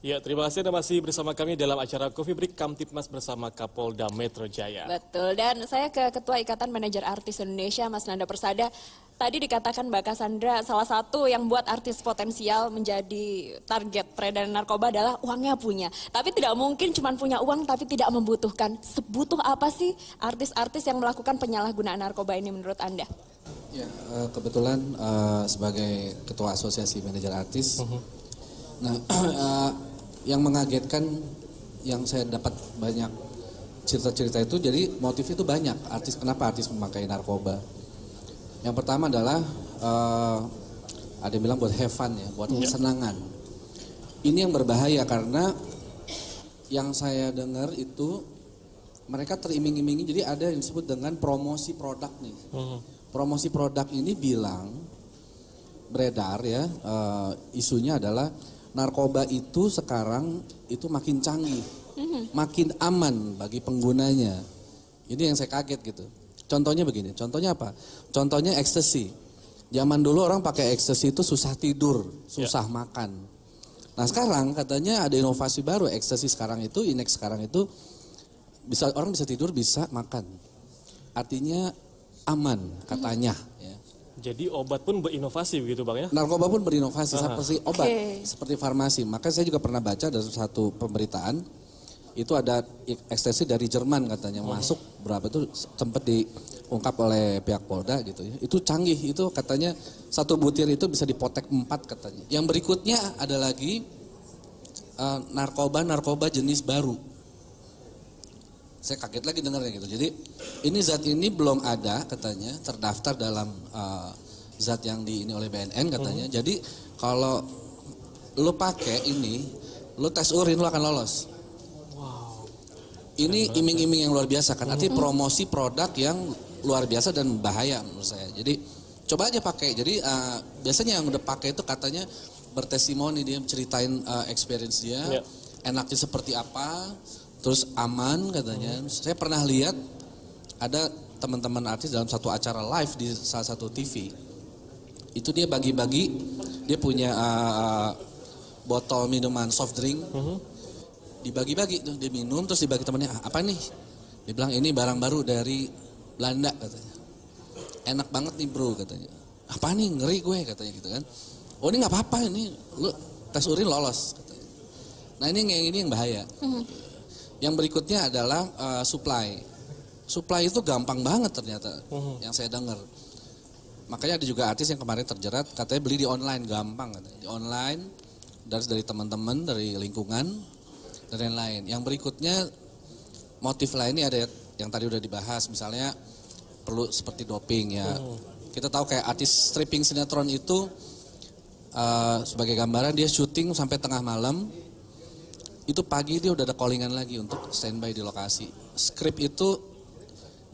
Ya, terima kasih Anda masih bersama kami dalam acara Coffee Break Kamtipmas bersama Kapolda Metro Jaya. Betul, dan saya ke Ketua Ikatan Manajer Artis Indonesia, Mas Nanda Persada. Tadi dikatakan Mbak Cassandra, salah satu yang buat artis potensial menjadi target peredaran narkoba adalah uangnya punya. Tapi tidak mungkin cuma punya uang tapi tidak membutuhkan. Sebutuh apa sih artis-artis yang melakukan penyalahgunaan narkoba ini menurut Anda? Ya, kebetulan sebagai Ketua Asosiasi Manajer Artis, nah yang mengagetkan yang saya dapat banyak cerita-cerita itu, jadi motif itu banyak. Kenapa artis memakai narkoba? Yang pertama adalah ada yang bilang buat have fun ya, buat kesenangan. Ini yang berbahaya karena yang saya dengar itu mereka teriming-imingi, jadi ada yang disebut dengan promosi produk nih. Promosi produk ini bilang beredar ya, isunya adalah narkoba itu sekarang itu makin canggih, makin aman bagi penggunanya. Ini yang saya kaget gitu. Contohnya begini, contohnya apa? Contohnya ekstasi. Zaman dulu orang pakai ekstasi itu susah tidur, susah makan. Nah sekarang katanya ada inovasi baru, ekstasi sekarang itu, Inex sekarang itu orang bisa tidur, bisa makan. Artinya aman katanya. Ya. Jadi obat pun berinovasi begitu Bang ya? Narkoba pun berinovasi seperti obat, seperti farmasi. Maka saya juga pernah baca dari satu pemberitaan, itu ada ekstasi dari Jerman katanya, masuk berapa itu sempat diungkap oleh pihak Polda gitu ya. Itu canggih, itu katanya satu butir itu bisa dipotek 4 katanya. Yang berikutnya ada lagi narkoba jenis baru. Saya kaget lagi dengarnya gitu. Jadi ini zat ini belum ada katanya terdaftar dalam zat yang ini oleh BNN katanya. Jadi kalau lu pakai ini, lu tes urin lu akan lolos. Wow. Ini iming-iming yang luar biasa kan. Artinya promosi produk yang luar biasa dan bahaya menurut saya. Jadi coba aja pakai. Jadi biasanya yang udah pakai itu katanya bertestimoni, dia ceritain experience dia, enaknya seperti apa. Terus aman katanya. Saya pernah lihat ada teman-teman artis dalam satu acara live di salah satu TV. Itu dia bagi-bagi, dia punya botol minuman soft drink. Dibagi-bagi tuh, dia minum terus dibagi temannya. Apa nih? Dia bilang ini barang baru dari Belanda katanya. Enak banget nih bro katanya. Apa nih, ngeri gue katanya gitu kan. Oh ini gak apa-apa, ini lu tes urin lolos katanya. Nah ini yang bahaya. Yang berikutnya adalah supply. Supply itu gampang banget ternyata yang saya dengar. Makanya ada juga artis yang kemarin terjerat katanya beli di online, gampang katanya. Di online dari teman-teman, dari lingkungan dan lain-lain. Yang berikutnya motif lainnya ada yang tadi udah dibahas, misalnya perlu seperti doping ya. Kita tahu kayak artis stripping sinetron itu sebagai gambaran dia syuting sampai tengah malam. Itu pagi dia udah ada callingan lagi untuk standby di lokasi. Skrip itu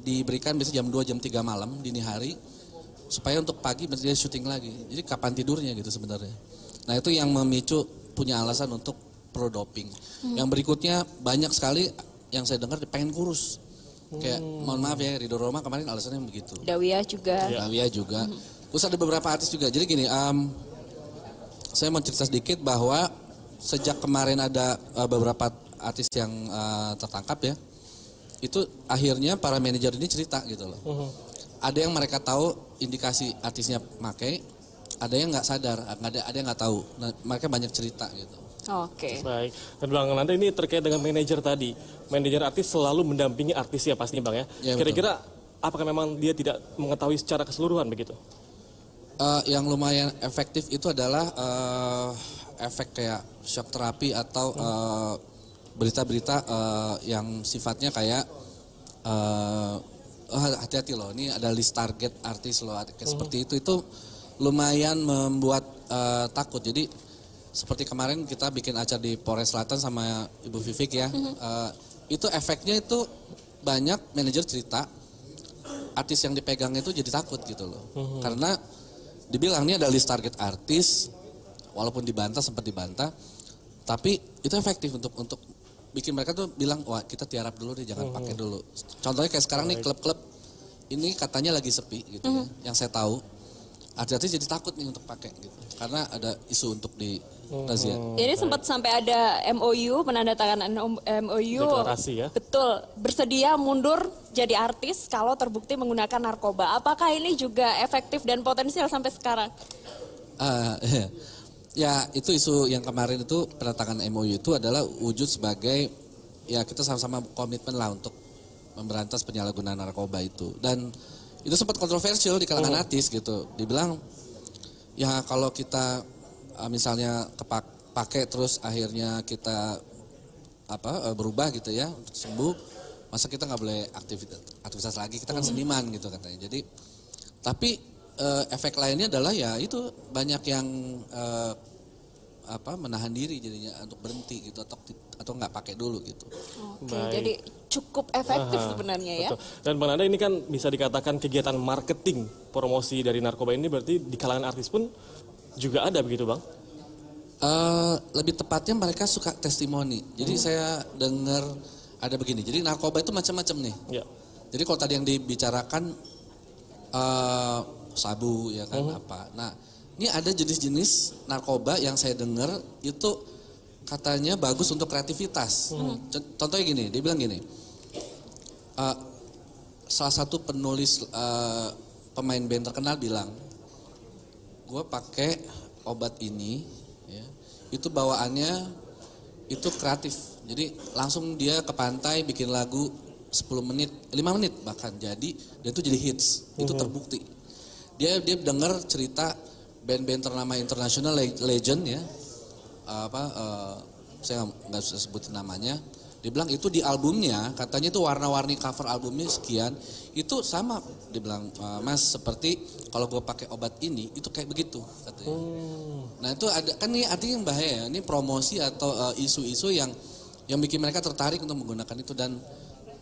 diberikan biasanya jam 2, jam 3 malam, dini hari. Supaya untuk pagi dia syuting lagi. Jadi kapan tidurnya gitu sebenarnya. Nah itu yang memicu punya alasan untuk pro doping. Yang berikutnya banyak sekali yang saya dengar pengen kurus. Kayak mohon maaf ya, Ridho Roma kemarin alasannya begitu. Dawiyah juga. Dawiyah juga. Terus ada beberapa artis juga. Jadi gini, saya mau cerita sedikit bahwa sejak kemarin ada beberapa artis yang tertangkap ya, itu akhirnya para manajer ini cerita gitu loh. Ada yang mereka tahu indikasi artisnya pakai, ada yang nggak sadar, ada yang nggak tahu. Nah, mereka banyak cerita gitu. Oke. Baik. Dan Bang Nanda ini terkait dengan manajer tadi. Manajer artis selalu mendampingi artisnya pastinya Bang ya. Kira-kira apakah memang dia tidak mengetahui secara keseluruhan begitu? Yang lumayan efektif itu adalah efek kayak shock terapi atau berita-berita yang sifatnya kayak hati-hati loh, ini ada list target artis loh, kayak seperti itu lumayan membuat takut. Jadi seperti kemarin kita bikin acara di Polres Selatan sama Ibu Vivik ya, itu efeknya itu banyak manajer cerita artis yang dipegang itu jadi takut gitu loh, karena dibilang ini ada list target artis. Walaupun sempat dibantah, tapi itu efektif untuk bikin mereka tuh bilang, wah kita tiarap dulu deh, jangan pakai dulu. Contohnya kayak sekarang nih klub-klub ini katanya lagi sepi gitu ya, yang saya tahu. artis jadi takut nih untuk pakai gitu. Karena ada isu untuk di razia. Ini sempat sampai ada MOU, penandatanganan MOU. Deklarasi ya. Betul, bersedia mundur jadi artis kalau terbukti menggunakan narkoba. Apakah ini juga efektif dan potensial sampai sekarang? Ya itu isu yang kemarin itu penandatanganan MOU itu adalah wujud sebagai ya kita sama-sama komitmen lah untuk memberantas penyalahgunaan narkoba itu. Dan itu sempat kontroversial di kalangan artis gitu. Dibilang ya kalau kita misalnya pakai terus akhirnya kita berubah gitu ya untuk sembuh, masa kita nggak boleh aktivitas lagi, kita kan seniman gitu katanya. Jadi tapi efek lainnya adalah ya itu banyak yang menahan diri jadinya untuk berhenti gitu atau nggak pakai dulu gitu. Oke, jadi cukup efektif sebenarnya ya. Betul. Dan Bang Nanda ini kan bisa dikatakan kegiatan marketing promosi dari narkoba ini berarti di kalangan artis pun juga ada begitu Bang? Lebih tepatnya mereka suka testimoni. Jadi saya dengar ada begini. Jadi narkoba itu macam-macam nih. Ya. Jadi kalau tadi yang dibicarakan sabu ya kan apa. Nah ini ada jenis-jenis narkoba yang saya dengar itu katanya bagus untuk kreativitas. Contohnya gini, dia bilang gini. Salah satu penulis pemain band terkenal bilang, gue pakai obat ini, ya, itu bawaannya itu kreatif. Jadi langsung dia ke pantai bikin lagu 10 menit, 5 menit bahkan jadi, dan itu jadi hits. Itu terbukti. Dia dengar cerita band-band ternama internasional legend ya, saya nggak bisa sebutin namanya. Dia bilang itu di albumnya, katanya itu warna-warni cover albumnya sekian, itu sama. Dia bilang mas seperti kalau gue pakai obat ini itu kayak begitu katanya. Nah itu ada kan ini artinya yang bahaya ya, ini promosi atau isu-isu yang bikin mereka tertarik untuk menggunakan itu dan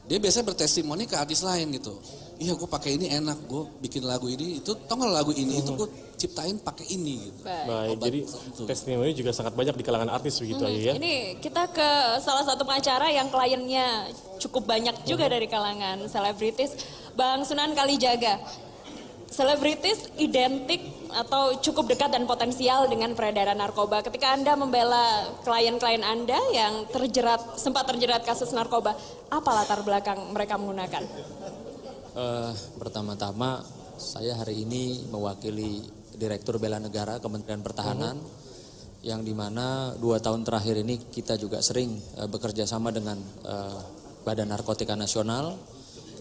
dia biasanya bertestimoni ke artis lain gitu. Iya gue pakai ini enak, gue bikin lagu ini, itu tau gak lagu ini itu gue ciptain pakai ini gitu. Baik, jadi testimoni juga sangat banyak di kalangan artis begitu aja ya. Ini kita ke salah satu pengacara yang kliennya cukup banyak juga dari kalangan selebritis, Bang Sunan Kalijaga. Selebritis identik atau cukup dekat dan potensial dengan peredaran narkoba. Ketika Anda membela klien-klien Anda yang sempat terjerat kasus narkoba, apa latar belakang mereka menggunakan? Pertama-tama saya hari ini mewakili Direktur Bela Negara Kementerian Pertahanan yang dimana 2 tahun terakhir ini kita juga sering bekerja sama dengan Badan Narkotika Nasional,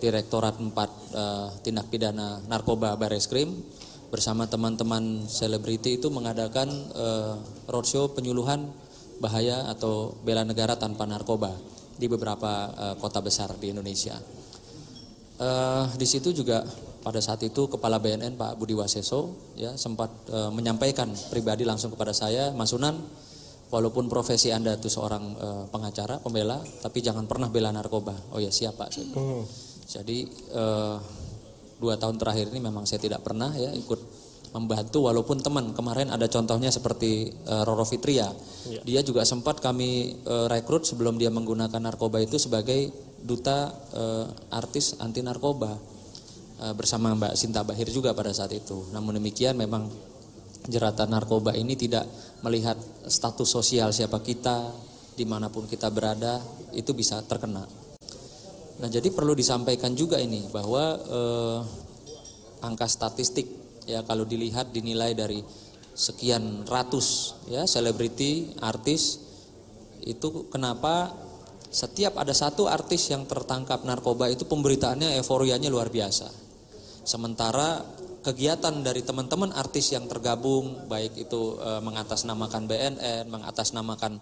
Direktorat 4 Tindak Pidana Narkoba Bareskrim bersama teman-teman selebriti itu mengadakan roadshow penyuluhan bahaya atau bela negara tanpa narkoba di beberapa kota besar di Indonesia. Di situ juga pada saat itu Kepala BNN Pak Budi Waseso ya sempat menyampaikan pribadi langsung kepada saya, Mas Sunan, walaupun profesi Anda itu seorang pengacara, pembela, tapi jangan pernah bela narkoba. Oh ya siap Pak. Jadi 2 tahun terakhir ini memang saya tidak pernah ya ikut membantu walaupun teman kemarin ada contohnya seperti Roro Fitria. Dia juga sempat kami rekrut sebelum dia menggunakan narkoba itu sebagai duta artis anti narkoba bersama Mbak Sinta Bahir juga pada saat itu. Namun demikian memang jeratan narkoba ini tidak melihat status sosial siapa kita, dimanapun kita berada itu bisa terkena. Nah jadi perlu disampaikan juga ini bahwa angka statistik ya kalau dilihat dinilai dari sekian ratus ya selebriti, artis itu kenapa setiap ada satu artis yang tertangkap narkoba itu pemberitaannya euforianya luar biasa. Sementara kegiatan dari teman-teman artis yang tergabung baik itu mengatasnamakan BNN, mengatasnamakan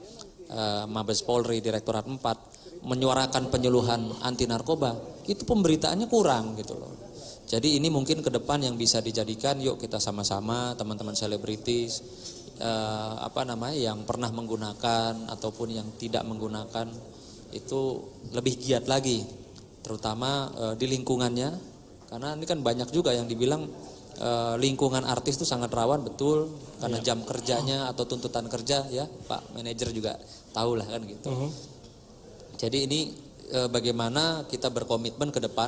Mabes Polri, Direktorat 4 menyuarakan penyuluhan anti narkoba itu pemberitaannya kurang gitu loh. Jadi ini mungkin ke depan yang bisa dijadikan yuk kita sama-sama teman-teman selebritis yang pernah menggunakan ataupun yang tidak menggunakan itu lebih giat lagi terutama di lingkungannya karena ini kan banyak juga yang dibilang lingkungan artis itu sangat rawan betul karena jam kerjanya atau tuntutan kerja ya Pak manajer juga tahu lah kan gitu. Jadi ini bagaimana kita berkomitmen ke depan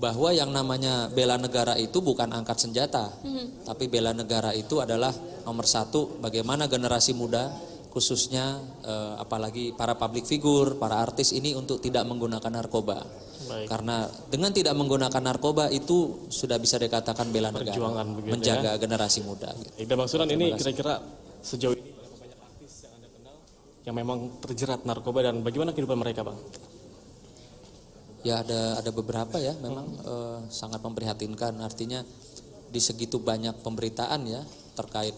bahwa yang namanya bela negara itu bukan angkat senjata, tapi bela negara itu adalah nomor satu bagaimana generasi muda khususnya apalagi para public figure, para artis ini untuk tidak menggunakan narkoba. Baik. Karena dengan tidak menggunakan narkoba itu sudah bisa dikatakan bela negara, menjaga generasi muda. Dan Bang Sunan, ini kira-kira sejauh ini berapa banyak artis yang Anda kenal yang memang terjerat narkoba dan bagaimana kehidupan mereka, Bang? Ya ada beberapa ya memang sangat memprihatinkan, artinya di segitu banyak pemberitaan ya terkait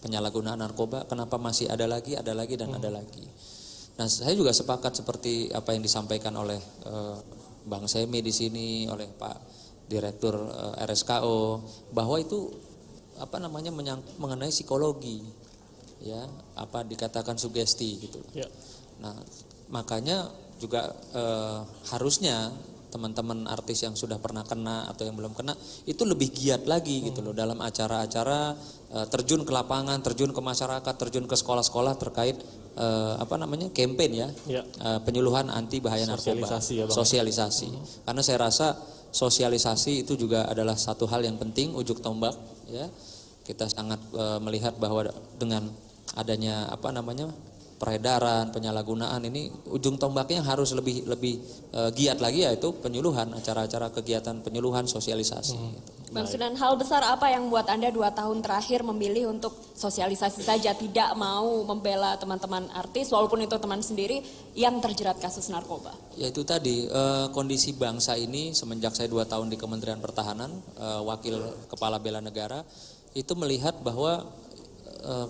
penyalahgunaan narkoba, kenapa masih ada lagi dan ada lagi. Nah, saya juga sepakat seperti apa yang disampaikan oleh Bang Semi di sini, oleh Pak Direktur RSKO, bahwa itu mengenai psikologi, ya, apa dikatakan sugesti gitu. Ya. Nah, makanya juga harusnya teman-teman artis yang sudah pernah kena atau yang belum kena itu lebih giat lagi gitu loh dalam acara-acara terjun ke lapangan, terjun ke masyarakat, terjun ke sekolah-sekolah terkait campaign ya. Penyuluhan anti bahaya narkoba, sosialisasi. Karena saya rasa sosialisasi itu juga adalah satu hal yang penting, ujung tombak ya. Kita sangat melihat bahwa dengan adanya peredaran, penyalahgunaan ini ujung tombaknya harus lebih giat lagi, yaitu penyuluhan, acara-acara kegiatan penyuluhan, sosialisasi. Bang Sunan, hal besar apa yang buat Anda 2 tahun terakhir memilih untuk sosialisasi saja, tidak mau membela teman-teman artis walaupun itu teman sendiri yang terjerat kasus narkoba? Ya itu tadi, kondisi bangsa ini semenjak saya 2 tahun di Kementerian Pertahanan, wakil kepala bela negara, itu melihat bahwa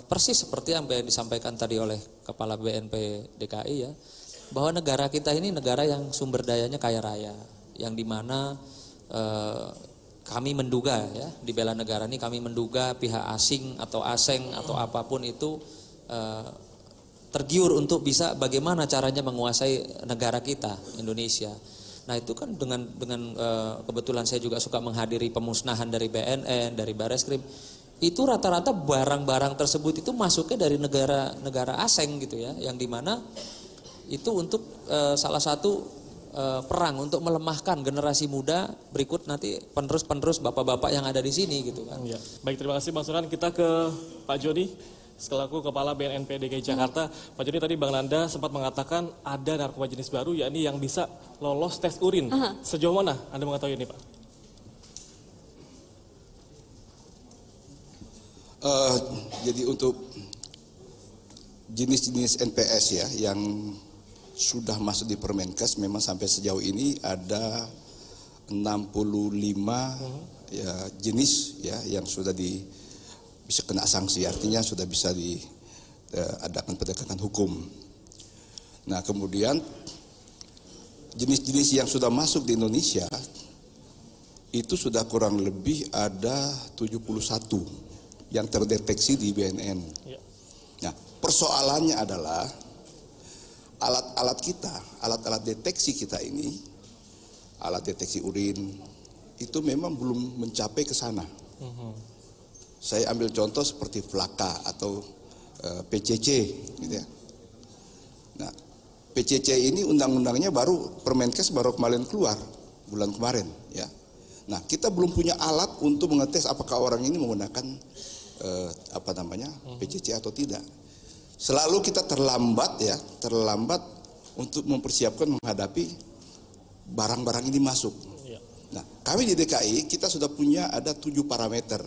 persis seperti yang disampaikan tadi oleh Kepala BNP DKI ya, bahwa negara kita ini negara yang sumber dayanya kaya raya, yang dimana kami menduga ya di bela negara ini kami menduga pihak asing atau aseng atau apapun itu tergiur untuk bisa bagaimana caranya menguasai negara kita Indonesia. Nah itu kan dengan kebetulan saya juga suka menghadiri pemusnahan dari BNN, dari Bareskrim. Itu rata-rata barang-barang tersebut itu masuknya dari negara asing gitu ya, yang dimana itu untuk salah satu perang untuk melemahkan generasi muda berikut nanti penerus bapak-bapak yang ada di sini gitu kan. Ya. Baik, terima kasih Bang Sunan. Kita ke Pak Joni selaku Kepala BNNP DKI Jakarta. Pak Joni, tadi Bang Nanda sempat mengatakan ada narkoba jenis baru yakni yang bisa lolos tes urin. Sejauh mana Anda mengetahui ini, Pak? Jadi untuk jenis-jenis NPS ya yang sudah masuk di Permenkes memang sampai sejauh ini ada 65 ya, jenis ya yang sudah bisa kena sanksi, artinya sudah bisa diadakan penegakan hukum. Nah kemudian jenis-jenis yang sudah masuk di Indonesia itu sudah kurang lebih ada 71 yang terdeteksi di BNN. Ya. Nah, persoalannya adalah alat-alat deteksi kita ini, alat deteksi urin itu memang belum mencapai ke sana. Saya ambil contoh seperti Flaka atau PCC, gitu ya. Nah, PCC ini undang-undangnya baru Permenkes baru kemarin keluar bulan kemarin, ya. Nah, kita belum punya alat untuk mengetes apakah orang ini menggunakan PCC atau tidak. Selalu kita terlambat untuk mempersiapkan menghadapi barang-barang ini masuk. Ya. Nah, kami di DKI kita sudah punya ada 7 parameter.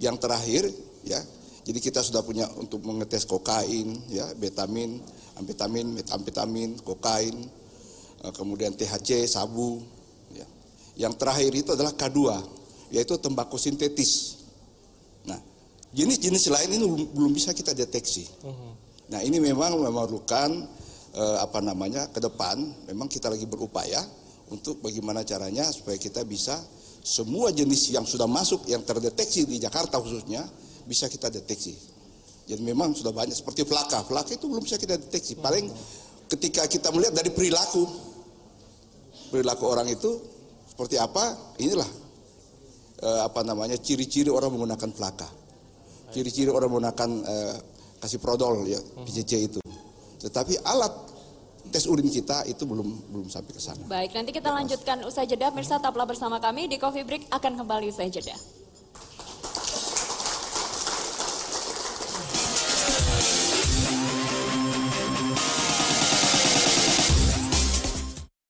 Yang terakhir ya, jadi kita sudah punya untuk mengetes kokain, ya, betamin, amfetamin, metamfetamin, kokain, kemudian THC, sabu. Ya. Yang terakhir itu adalah K2, yaitu tembakau sintetis. Nah, jenis-jenis lain ini belum bisa kita deteksi. Nah, ini memang memerlukan ke depan memang kita lagi berupaya untuk bagaimana caranya supaya kita bisa semua jenis yang sudah masuk yang terdeteksi di Jakarta khususnya bisa kita deteksi. Jadi memang sudah banyak seperti Flaka itu belum bisa kita deteksi. Paling ketika kita melihat dari perilaku orang itu seperti apa, inilah ciri-ciri orang menggunakan Flaka. Ciri-ciri orang menggunakan kasih prodol ya, PCC itu. Tetapi alat tes urin kita itu belum sampai ke sana. Baik, nanti kita lanjutkan usai jeda. Mirsa, tetaplah bersama kami di Coffee Break, akan kembali usai jeda.